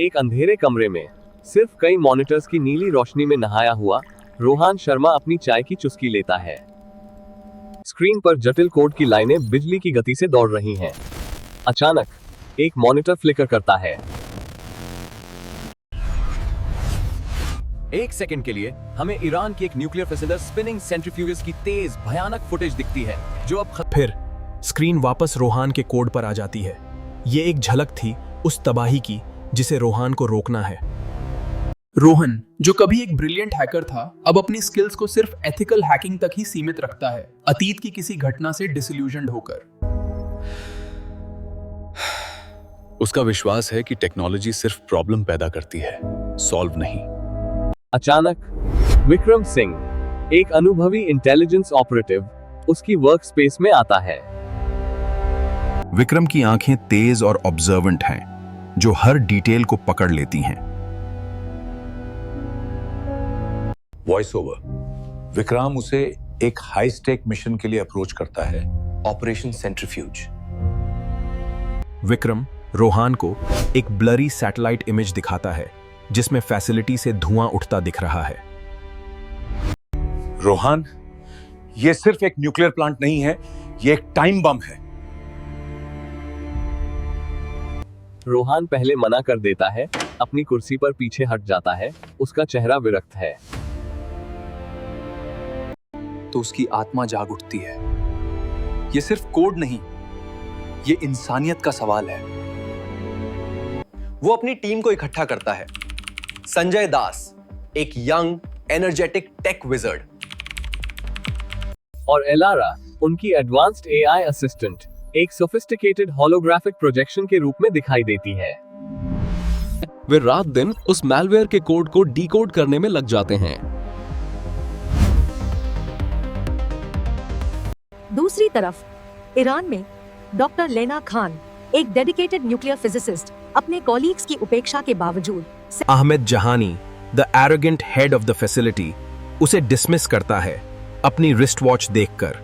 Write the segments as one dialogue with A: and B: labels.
A: एक अंधेरे कमरे में सिर्फ कई मॉनिटर्स की नीली रोशनी में नहाया हुआ रोहान शर्मा अपनी चाय की चुस्की लेता है। स्क्रीन पर जटिल कोड की लाइनें बिजली की गति से दौड़ रही हैं। अचानक एक मॉनिटर फ्लिकर करता है। एक सेकंड के लिए हमें ईरान की एक न्यूक्लियर फैसिलिटी स्पिनिंग सेंट्रीफ्यूजेस की तेज भयानक फुटेज दिखती है जो अब
B: फिर स्क्रीन वापस रोहान के कोड पर आ जाती है। ये एक झलक थी उस तबाही की जिसे रोहान को रोकना है।
C: रोहन, जो कभी एक ब्रिलियंट हैकर था, अब अपनी स्किल्स को सिर्फ एथिकल हैकिंग तक ही सीमित रखता है, अतीत की किसी घटना से डिसइल्यूजन्ड होकर।
D: उसका विश्वास है कि टेक्नोलॉजी सिर्फ प्रॉब्लम पैदा करती है, सॉल्व नहीं।
A: अचानक विक्रम सिंह, एक अनुभवी इंटेलिजेंस ऑपरेटिव, उसकी वर्क स्पेस में आता है।
E: विक्रम की आंखें तेज और ऑब्जर्वेंट हैं, जो हर डिटेल को पकड़ लेती हैं।
F: Voice over. विक्रम उसे एक हाई स्टेक मिशन के लिए अप्रोच करता है, ऑपरेशन सेंट्रीफ्यूज।
B: विक्रम रोहान को एक ब्लरी सैटेलाइट इमेज दिखाता है जिसमें फैसिलिटी से धुआं उठता दिख रहा है।
F: रोहान, यह सिर्फ एक न्यूक्लियर प्लांट नहीं है, यह एक टाइम बम है।
A: रोहान पहले मना कर देता है, अपनी कुर्सी पर पीछे हट जाता है, उसका चेहरा विरक्त है।
G: तो उसकी आत्मा जाग उठती है। ये सिर्फ कोड नहीं, ये इंसानियत का सवाल है। वो अपनी टीम को इकट्ठा करता है। संजय दास, एक यंग एनर्जेटिक टेक विजर्ड,
A: और एलारा, उनकी एडवांस्ड एआई असिस्टेंट, एक सोफिस्टिकेटेड होलोग्राफिक प्रोजेक्शन के रूप में दिखाई देती है।
H: वे रात दिन उस मैलवेयर के कोड को डिकोड करने में लग जाते हैं।
I: दूसरी तरफ ईरान में डॉक्टर लेना खान, एक डेडिकेटेड न्यूक्लियर फिजिसिस्ट, अपने कॉलीग्स की उपेक्षा के बावजूद
B: Ahmad Jahani, the arrogant head of the facility, उसे डिसमिस करता है अपनी रिस्ट वॉच देखकर।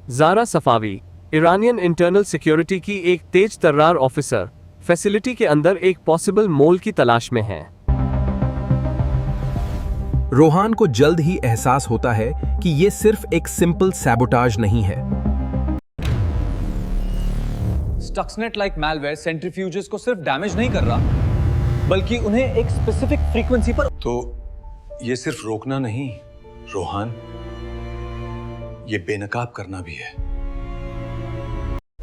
A: Zara Safavi, Iranian internal security की एक तेज तर्रार ऑफिसर, फैसिलिटी के अंदर एक पॉसिबल मोल की तलाश में है।
B: रोहान को जल्द ही एहसास होता है कि यह सिर्फ एक सिंपल सैबोटाज नहीं है।
G: स्टक्सनेट लाइक मैलवेयर सेंट्रीफ्यूजेस को सिर्फ डैमेज नहीं कर रहा, बल्कि उन्हें एक स्पेसिफिक फ्रीक्वेंसी पर।
F: तो ये सिर्फ रोकना नहीं रोहान, ये बेनकाब करना भी है।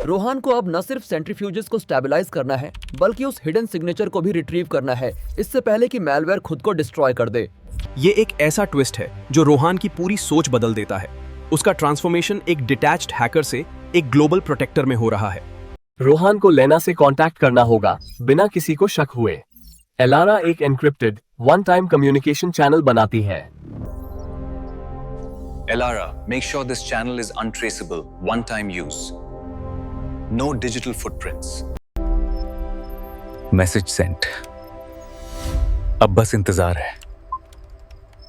J: रोहान को अब न सिर्फ सेंट्रीफ्यूजेस को स्टेबलाइज करना है, बल्कि उस हिडन सिग्नेचर को भी रिट्रीव करना है, इससे पहले कि मैलवेयर खुद को डिस्ट्रॉय कर दे।
B: ये एक ऐसा ट्विस्ट है जो रोहान की पूरी सोच बदल देता है। उसका ट्रांसफॉर्मेशन एक डिटैच्ड हैकर से एक ग्लोबल प्रोटेक्टर में हो रहा है।
A: रोहान को लेना से कांटेक्ट करना होगा बिना किसी को शक हुए। एलारा एक encrypted one time communication channel बनाती है।
G: Elara, make sure this channel is untraceable, one-time use. No digital footprints.
D: Message sent. अब बस इंतजार है।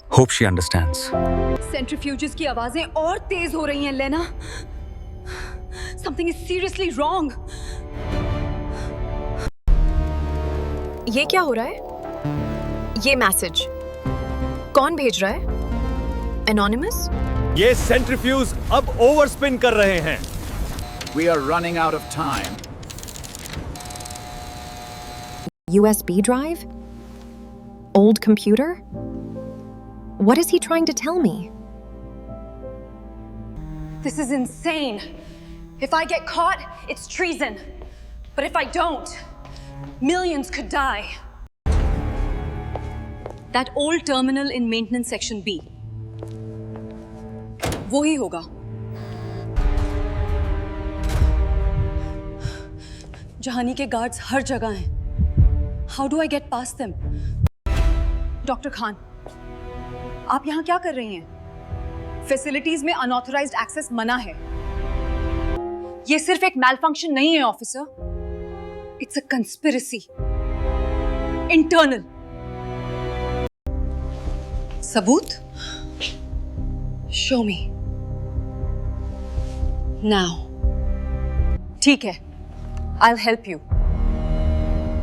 D: Hope she understands.
K: सेंट्रीफ्यूजेस की आवाजें और तेज हो रही हैं, लेना। Something is seriously wrong.
L: ये क्या हो रहा है? ये मैसेज कौन भेज रहा है? एनोनिमस?
M: ये सेंट्रीफ्यूज अब ओवरस्पिन कर रहे हैं।
N: We are running out of time.
L: USB drive? Old computer? What is he trying to tell me?
K: This is insane. If I get caught, it's treason. But if I don't, millions could die. That old terminal in maintenance section B. वो ही होगा। जहानी के guards हर जगह हैं। How do I get past them? Doctor Khan, आप यहाँ क्या कर रही हैं? फैसिलिटीज में अनऑथराइज्ड एक्सेस मना है। ये सिर्फ एक मैलफंक्शन नहीं है officer, it's a conspiracy, internal. सबूत? Show me now. ठीक है, I'll help you.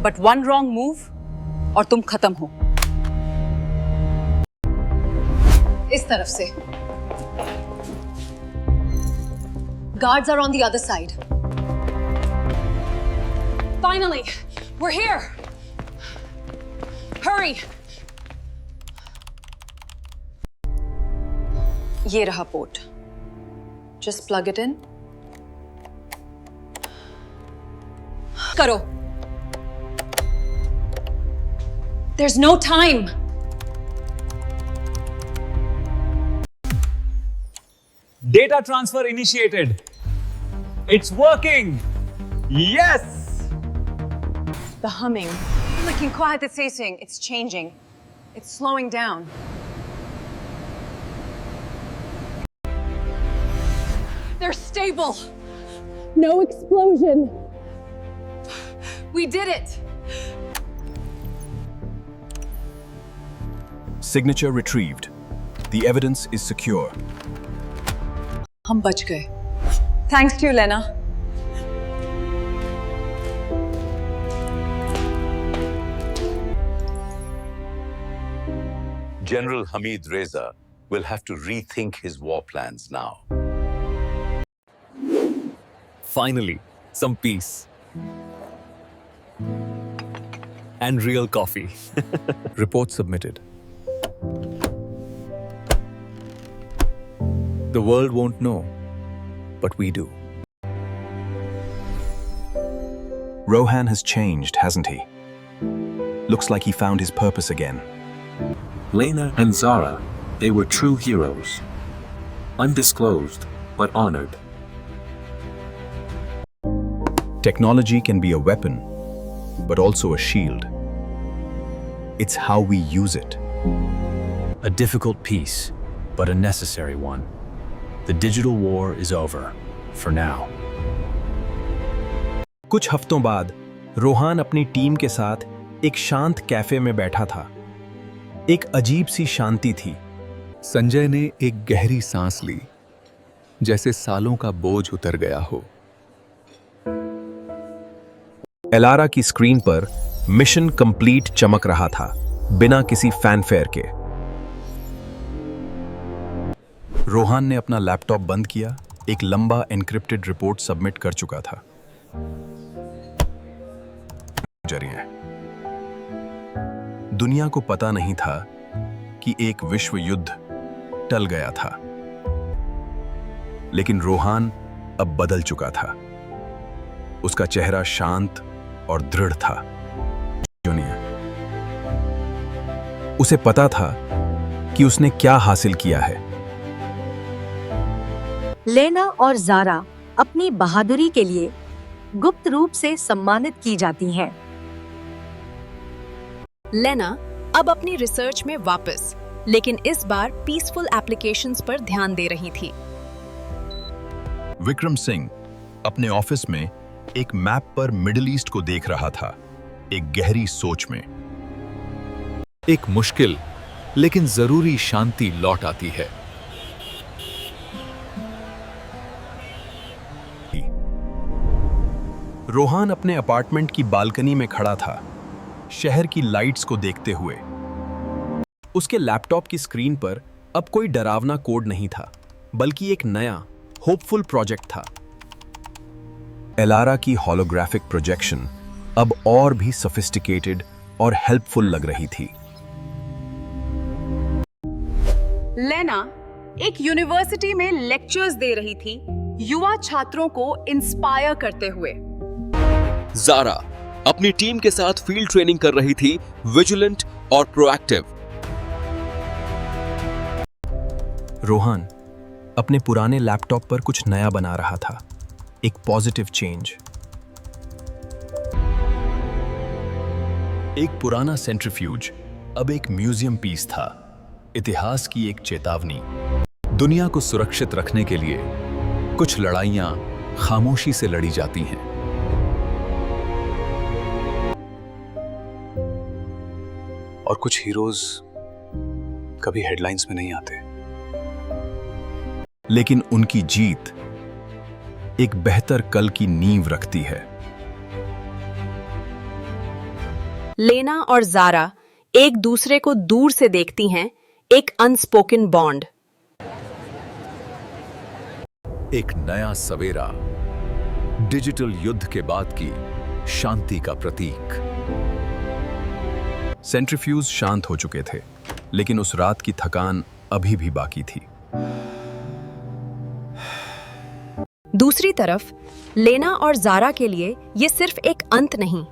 K: But one wrong move और तुम खत्म हो। इस तरफ से। Guards are on the other side. Finally, we're here. Hurry. ये रहा port. Just plug it in. करो। There's no time.
M: Data transfer initiated. It's working. Yes.
K: The humming. Looking quiet, it's ceasing. It's changing. It's slowing down. They're stable. No explosion. We did it.
E: Signature retrieved. The evidence is secure.
K: हम बच गए। Thanks to you, Lena.
F: General Hamid Reza will have to rethink his war plans now.
H: Finally, some peace. And real coffee. Report submitted. The world won't know, but we do.
E: Rohan has changed, hasn't he? Looks like he found his purpose again.
O: Lena and Zara, they were true heroes. Undisclosed, but honored.
E: Technology can be a weapon, but also a shield. It's how we use it.
P: A difficult piece, but a necessary one. The digital war is over, for now.
B: कुछ हफ्तों बाद रोहान अपनी team के साथ एक शांत cafe में बैठा था। एक अजीब सी शांति थी।
D: संजय ने एक गहरी सांस ली, जैसे सालों का बोझ उतर गया हो।
B: एलारा की स्क्रीन पर मिशन कंप्लीट चमक रहा था, बिना किसी फैनफेयर के। रोहान ने अपना लैपटॉप बंद किया, एक लंबा एन्क्रिप्टेड रिपोर्ट सबमिट कर चुका था। जरिए दुनिया को पता नहीं था कि एक विश्व युद्ध टल गया था, लेकिन रोहान अब बदल चुका था। उसका चेहरा शांत और दृढ़ था। उसे पता था कि उसने क्या हासिल किया है।
I: लेना और जारा अपनी बहादुरी के लिए गुप्त रूप से सम्मानित की जाती हैं।
L: लेना अब अपनी रिसर्च में वापस, लेकिन इस बार पीसफुल एप्लीकेशंस पर ध्यान दे रही थी।
E: विक्रम सिंह अपने ऑफिस में एक मैप पर मिडिल ईस्ट को देख रहा था, एक गहरी सोच में।
D: एक मुश्किल लेकिन जरूरी शांति लौट आती है।
B: रोहान अपने अपार्टमेंट की बालकनी में खड़ा था, शहर की लाइट्स को देखते हुए। उसके लैपटॉप की स्क्रीन पर अब कोई डरावना कोड नहीं था, बल्कि एक नया होपफुल प्रोजेक्ट था। एलारा की होलोग्राफिक प्रोजेक्शन अब और भी सोफिस्टिकेटेड और हेल्पफुल लग रही थी।
K: लेना एक यूनिवर्सिटी में लेक्चर्स दे रही थी, युवा छात्रों को इंस्पायर करते हुए।
H: जारा अपनी टीम के साथ फील्ड ट्रेनिंग कर रही थी, विजिलेंट और प्रोएक्टिव।
B: रोहान अपने पुराने लैपटॉप पर कुछ नया बना रहा था, एक पॉजिटिव चेंज।
P: एक पुराना सेंट्रीफ्यूज अब एक म्यूजियम पीस था, इतिहास की एक चेतावनी। दुनिया को सुरक्षित रखने के लिए कुछ लड़ाइयां खामोशी से लड़ी जाती हैं।
D: और कुछ हीरोज कभी हेडलाइंस में नहीं आते,
B: लेकिन उनकी जीत एक बेहतर कल की नींव रखती है।
L: लेना और जारा एक दूसरे को दूर से देखती हैं, एक अनस्पोकन बॉन्ड।
P: एक नया सवेरा, डिजिटल युद्ध के बाद की शांति का प्रतीक। सेंट्रीफ्यूज शांत हो चुके थे, लेकिन उस रात की थकान अभी भी बाकी थी।
L: दूसरी तरफ लेना और जारा के लिए ये सिर्फ एक अंत नहीं,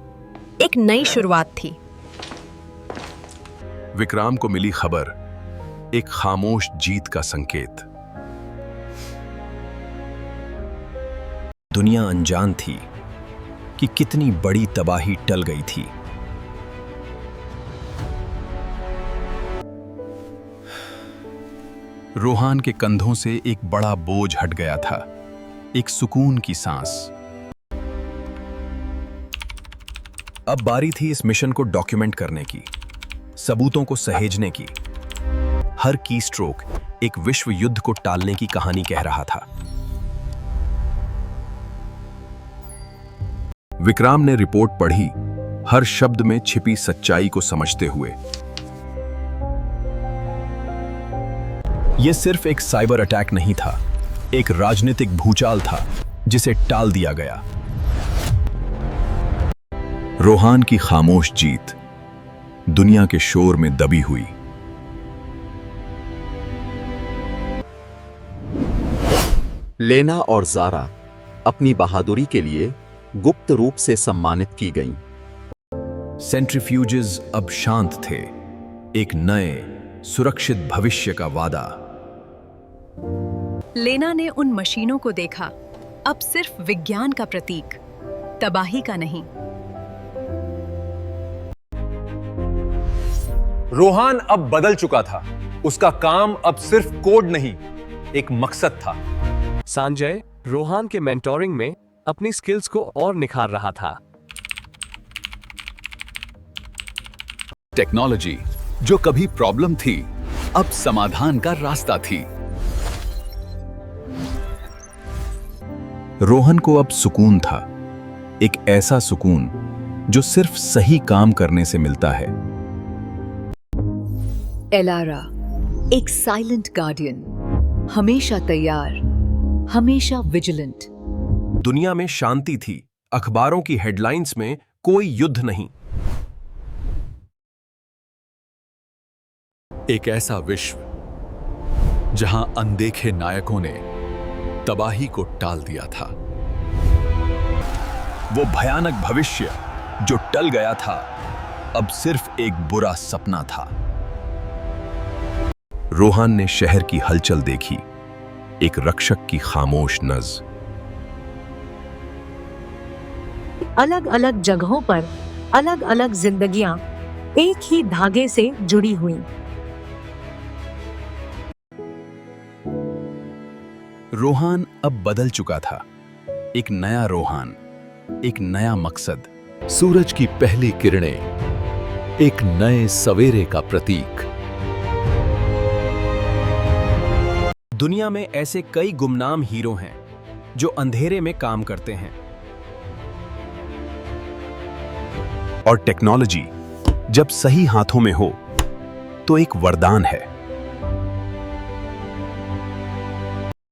L: एक नई शुरुआत थी।
B: विक्राम को मिली खबर एक खामोश जीत का संकेत। दुनिया अनजान थी कि कितनी बड़ी तबाही टल गई थी। रोहान के कंधों से एक बड़ा बोझ हट गया था, एक सुकून की सांस। अब बारी थी इस मिशन को डॉक्यूमेंट करने की, सबूतों को सहेजने की। हर की स्ट्रोक एक विश्व युद्ध को टालने की कहानी कह रहा था। विक्राम ने रिपोर्ट पढ़ी, हर शब्द में छिपी सच्चाई को समझते हुए। यह सिर्फ एक साइबर अटैक नहीं था, एक राजनीतिक भूचाल था जिसे टाल दिया गया। रोहान की खामोश जीत दुनिया के शोर में दबी हुई।
Q: लेना और जारा अपनी बहादुरी के लिए गुप्त रूप से सम्मानित की गईं।
B: सेंट्रीफ्यूजेस अब शांत थे, एक नए सुरक्षित भविष्य का वादा।
L: लेना ने उन मशीनों को देखा, अब सिर्फ विज्ञान का प्रतीक, तबाही का नहीं।
G: रोहान अब बदल चुका था। उसका काम अब सिर्फ कोड नहीं, एक मकसद था।
A: संजय रोहान के मेंटोरिंग में अपनी स्किल्स को और निखार रहा था।
P: टेक्नोलॉजी जो कभी प्रॉब्लम थी, अब समाधान का रास्ता थी।
B: रोहन को अब सुकून था, एक ऐसा सुकून जो सिर्फ सही काम करने से मिलता है।
R: एलारा, एक साइलेंट गार्डियन, हमेशा तैयार, हमेशा विजिलेंट।
B: दुनिया में शांति थी, अखबारों की हेडलाइंस में कोई युद्ध नहीं।
P: एक ऐसा विश्व जहां अनदेखे नायकों ने तबाही को टाल दिया था।
B: वो भयानक भविष्य जो टल गया था, अब सिर्फ एक बुरा सपना था। रोहान ने शहर की हलचल देखी, एक रक्षक की खामोश नज़।
I: अलग अलग जगहों पर अलग अलग जिंदगियां एक ही धागे से जुड़ी हुई।
B: रोहान अब बदल चुका था, एक नया रोहान, एक नया मकसद।
D: सूरज की पहली किरणें, एक नए सवेरे का प्रतीक।
B: दुनिया में ऐसे कई गुमनाम हीरो हैं जो अंधेरे में काम करते हैं। और टेक्नोलॉजी जब सही हाथों में हो तो एक वरदान है।